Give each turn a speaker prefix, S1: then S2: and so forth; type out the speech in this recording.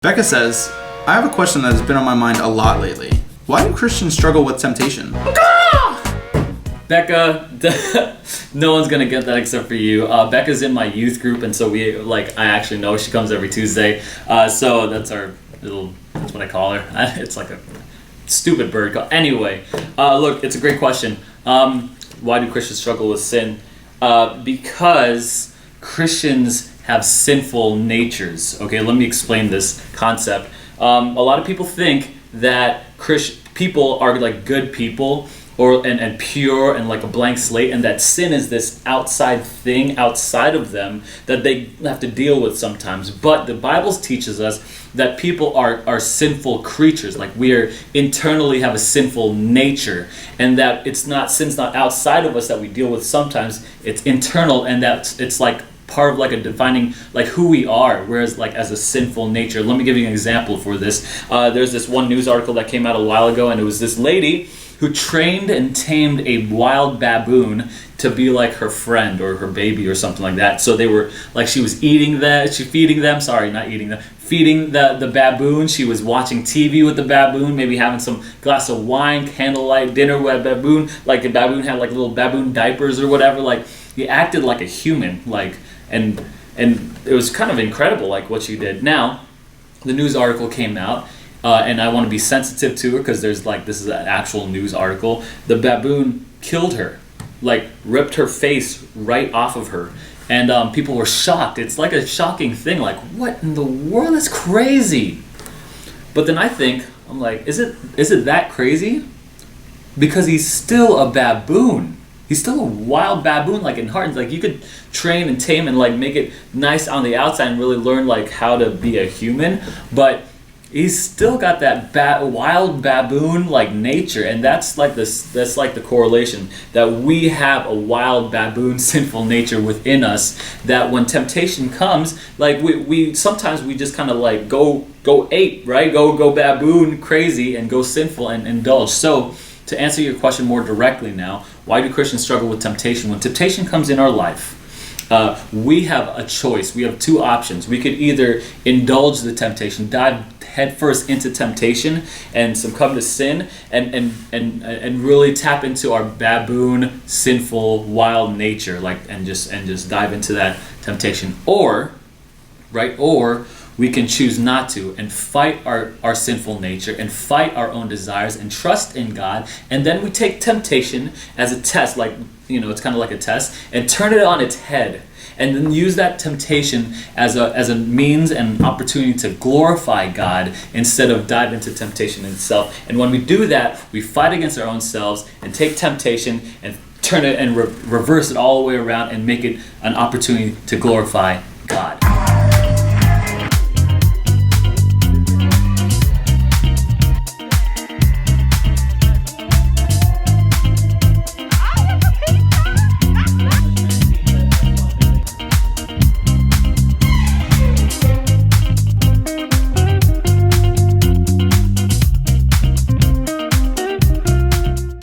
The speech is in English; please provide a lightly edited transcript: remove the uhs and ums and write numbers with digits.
S1: Becca says, I have a question that has been on my mind a lot lately. Why do Christians struggle with temptation?
S2: Becca, no one's gonna get that except for you. Becca's in my youth group, and so I actually know she comes every Tuesday. So that's that's what I call her. It's like a stupid bird call. Anyway, look, it's a great question. Why do Christians struggle with sin? Because Christians have sinful natures. Okay, let me explain this concept. A lot of people think that people are like good people and pure and like a blank slate, and that sin is this outside thing outside of them that they have to deal with sometimes. But the Bible teaches us that people are sinful creatures. Like we are internally have a sinful nature, and that sin's not outside of us that we deal with sometimes. It's internal, and that it's like part of like a defining like who we are, whereas like as a sinful nature. Let me give you an example for this. There's this one news article that came out a while ago, and it was this lady who trained and tamed a wild baboon to be like her friend or her baby or something like that. So they were like, she was feeding the baboon. She was watching TV with the baboon, maybe having some glass of wine, candlelight dinner with a baboon. Like the baboon had like little baboon diapers or whatever. Like he acted like a human, like and it was kind of incredible like what she did. Now, the news article came out, and I want to be sensitive to her because this is an actual news article. The baboon killed her, like ripped her face right off of her, and people were shocked. It's like a shocking thing, like what in the world? That's crazy. But then I'm like, is it that crazy? Because he's still a baboon. He's still a wild baboon, like in heart. Like you could train and tame and like make it nice on the outside and really learn like how to be a human, but he's still got that wild baboon like nature, and that's like the correlation that we have a wild baboon sinful nature within us, that when temptation comes, like we sometimes we just kind of like go ape, right? Go baboon crazy and go sinful and indulge. So to answer your question more directly now, why do Christians struggle with temptation? When temptation comes in our life, we have a choice. We have two options. We could either indulge the temptation, dive headfirst into temptation and succumb to sin, and really tap into our baboon, sinful, wild nature, like and just dive into that temptation. Or we can choose not to and fight our sinful nature and fight our own desires and trust in God, and then we take temptation as a test, like it's kind of like a test, and turn it on its head, and then use that temptation as a means and opportunity to glorify God instead of dive into temptation itself. And when we do that, we fight against our own selves and take temptation and turn it and reverse it all the way around and make it an opportunity to glorify God.